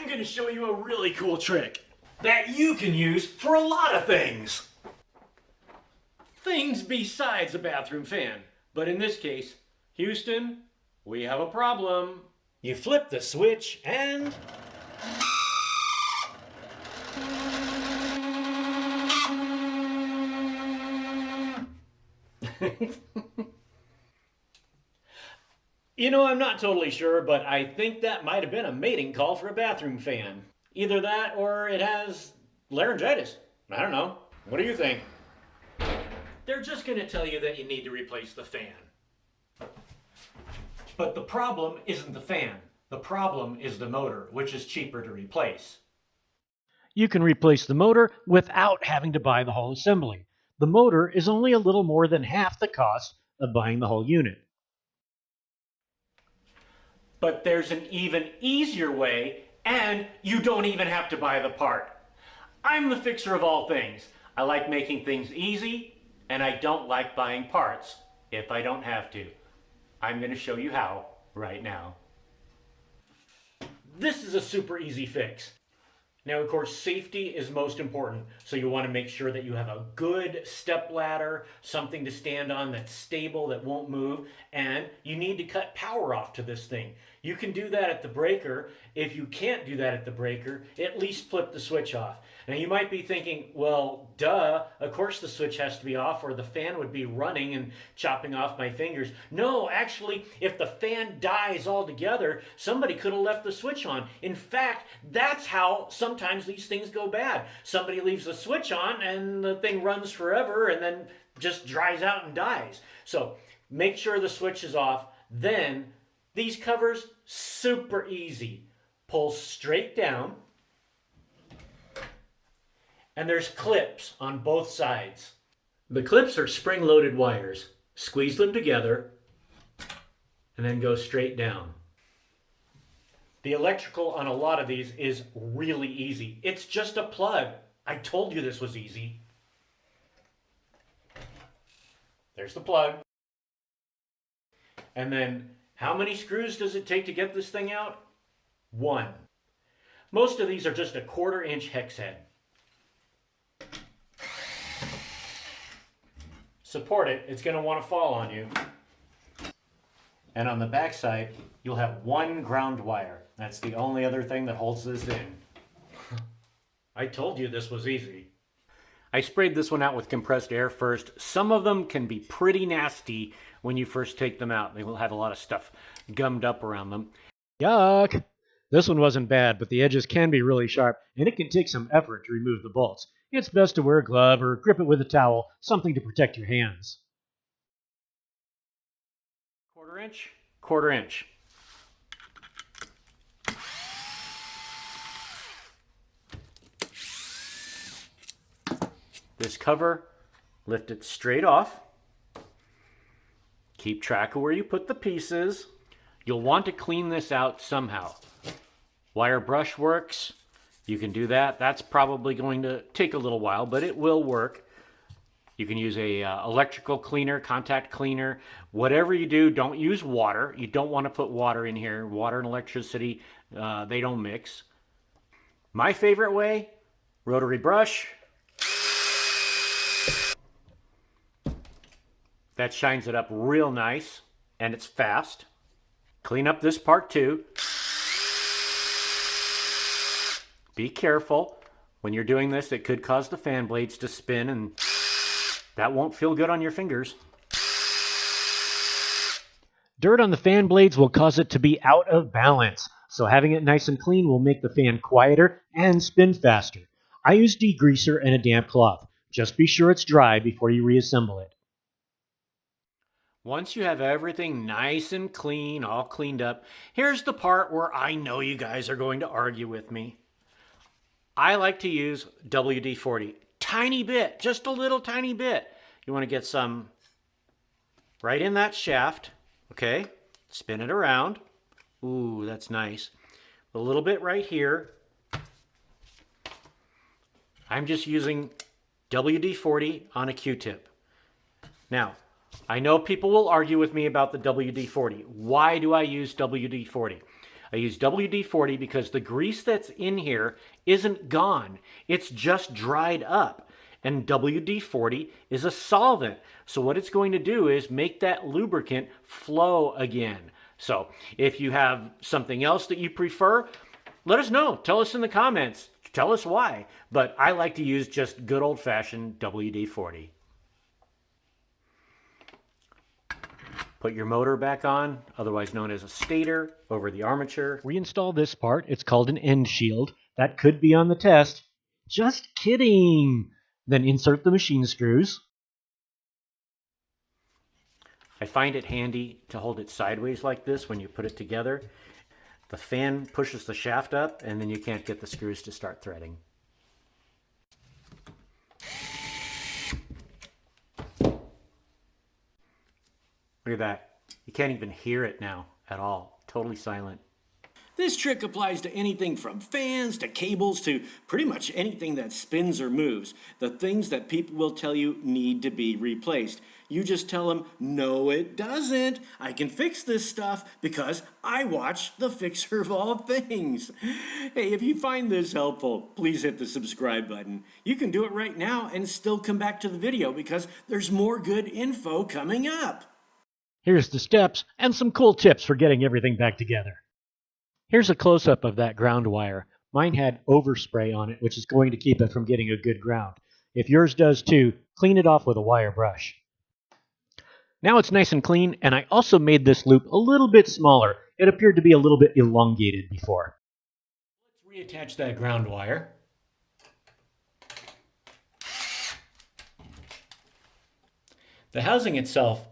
I'm going to show you a really cool trick that you can use for a lot of things. Things besides a bathroom fan. But in this case, Houston, we have a problem. You flip the switch and... You know, I'm not totally sure, but I think that might have been a mating call for a bathroom fan. Either that or it has laryngitis. I don't know. What do you think? They're just going to tell you that you need to replace the fan. But the problem isn't the fan. The problem is the motor, which is cheaper to replace. You can replace the motor without having to buy the whole assembly. The motor is only a little more than half the cost of buying the whole unit. But there's an even easier way, and you don't even have to buy the part. I'm the fixer of all things. I like making things easy, and I don't like buying parts if I don't have to. I'm going to show you how right now. This is a super easy fix. Now, of course, safety is most important, so you want to make sure that you have a good step ladder, something to stand on that's stable, that won't move, and you need to cut power off to this thing. You can do that at the breaker. If you can't do that at the breaker, at least flip the switch off. Now, you might be thinking, well, duh, of course the switch has to be off or the fan would be running and chopping off my fingers. No, actually, if the fan dies altogether, somebody could have left the switch on. In fact, that's how sometimes these things go bad. Somebody leaves the switch on and the thing runs forever and then just dries out and dies. So make sure the switch is off. Then these covers, super easy. Pull straight down. And there's clips on both sides. The clips are spring-loaded wires. Squeeze them together and then go straight down. The electrical on a lot of these is really easy. It's just a plug. I told you this was easy. There's the plug. And then how many screws does it take to get this thing out? 1. Most of these are just a 1/4 inch hex head. Support it, it's going to want to fall on you. And on the back side, you'll have 1 ground wire. That's the only other thing that holds this in. I told you this was easy. I sprayed this one out with compressed air first. Some of them can be pretty nasty when you first take them out. They will have a lot of stuff gummed up around them. Yuck! This one wasn't bad, but the edges can be really sharp, and it can take some effort to remove the bolts. It's best to wear a glove or grip it with a towel, something to protect your hands. 1/4 inch, 1/4 inch. This cover, lift it straight off. Keep track of where you put the pieces. You'll want to clean this out somehow. Wire brush works. You can do that. That's probably going to take a little while, but it will work. You can use a electrical cleaner, contact cleaner. Whatever you do, don't use water. You don't want to put water in here. Water and electricity, they don't mix. My favorite way, rotary brush. That shines it up real nice, and it's fast. Clean up this part too. Be careful. When you're doing this, it could cause the fan blades to spin, and that won't feel good on your fingers. Dirt on the fan blades will cause it to be out of balance, so having it nice and clean will make the fan quieter and spin faster. I use degreaser and a damp cloth. Just be sure it's dry before you reassemble it. Once you have everything nice and clean, all cleaned up, here's the part where I know you guys are going to argue with me. I like to use WD-40. Tiny bit, just a little tiny bit. You want to get some right in that shaft, okay? Spin it around. Ooh, that's nice. A little bit right here. I'm just using WD-40 on a Q-tip. Now, I know people will argue with me about the WD-40. Why do I use WD-40? I use WD-40 because the grease that's in here isn't gone. It's just dried up. And WD-40 is a solvent. So what it's going to do is make that lubricant flow again. So if you have something else that you prefer, let us know. Tell us in the comments. Tell us why. But I like to use just good old-fashioned WD-40. Put your motor back on, otherwise known as a stator, over the armature. Reinstall this part. It's called an end shield. That could be on the test. Just kidding! Then insert the machine screws. I find it handy to hold it sideways like this when you put it together. The fan pushes the shaft up, and then you can't get the screws to start threading. Look at that. You can't even hear it now at all. Totally silent. This trick applies to anything from fans to cables to pretty much anything that spins or moves. The things that people will tell you need to be replaced. You just tell them, no it doesn't. I can fix this stuff because I watch The Fixer of All Things. Hey, if you find this helpful, please hit the subscribe button. You can do it right now and still come back to the video because there's more good info coming up. Here's the steps and some cool tips for getting everything back together. Here's a close-up of that ground wire. Mine had overspray on it, which is going to keep it from getting a good ground. If yours does too, clean it off with a wire brush. Now it's nice and clean, and I also made this loop a little bit smaller. It appeared to be a little bit elongated before. Let's reattach that ground wire. The housing itself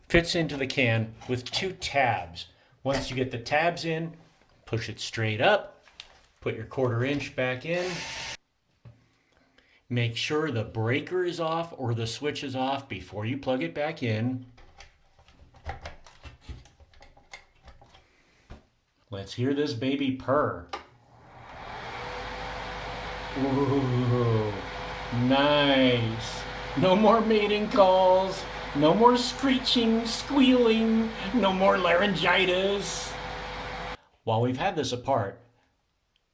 fits into the can with 2 tabs. Once you get the tabs in, push it straight up, put your 1/4 inch back in. Make sure the breaker is off or the switch is off before you plug it back in. Let's hear this baby purr. Ooh, nice. No more mating calls. No more screeching, squealing, no more laryngitis. While we've had this apart,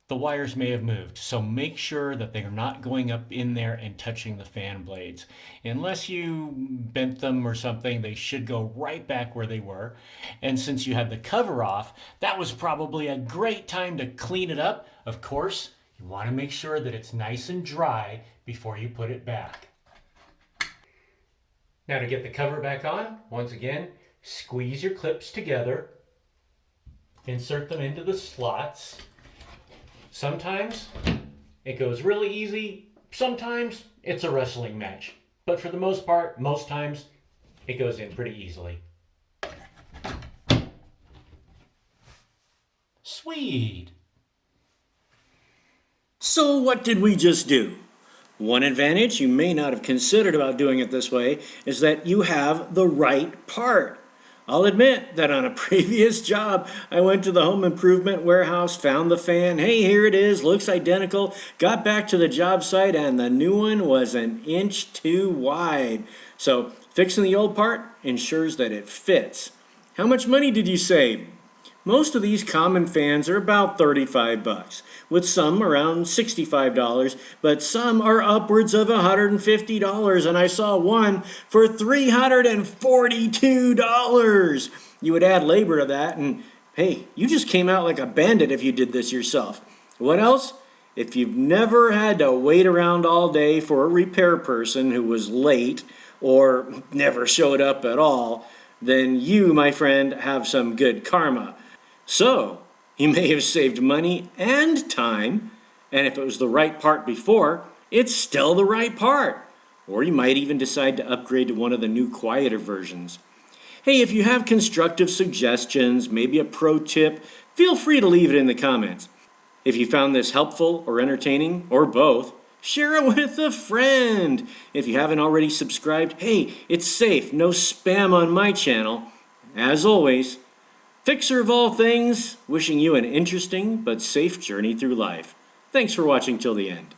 the wires may have moved, so make sure that they're not going up in there and touching the fan blades. Unless you bent them or something, they should go right back where they were. And since you had the cover off, that was probably a great time to clean it up. Of course, you want to make sure that it's nice and dry before you put it back. Now to get the cover back on, once again, squeeze your clips together, insert them into the slots. Sometimes it goes really easy, sometimes it's a wrestling match. But for the most part, most times, it goes in pretty easily. Sweet! So what did we just do? One advantage you may not have considered about doing it this way is that you have the right part. I'll admit that on a previous job, I went to the home improvement warehouse, found the fan, hey, here it is, looks identical, got back to the job site, and the new one was 1 inch too wide. So fixing the old part ensures that it fits. How much money did you save? Most of these common fans are about $35, with some around $65, but some are upwards of $150, and I saw one for $342. You would add labor to that, and hey, you just came out like a bandit if you did this yourself. What else? If you've never had to wait around all day for a repair person who was late or never showed up at all, then you, my friend, have some good karma. So, you may have saved money and time, and if it was the right part before, it's still the right part. Or you might even decide to upgrade to one of the new quieter versions. Hey, if you have constructive suggestions, maybe a pro tip, feel free to leave it in the comments. If you found this helpful or entertaining, or both, share it with a friend. If you haven't already subscribed, hey, it's safe, no spam on my channel. As always, Fixer of All Things, wishing you an interesting but safe journey through life. Thanks for watching till the end.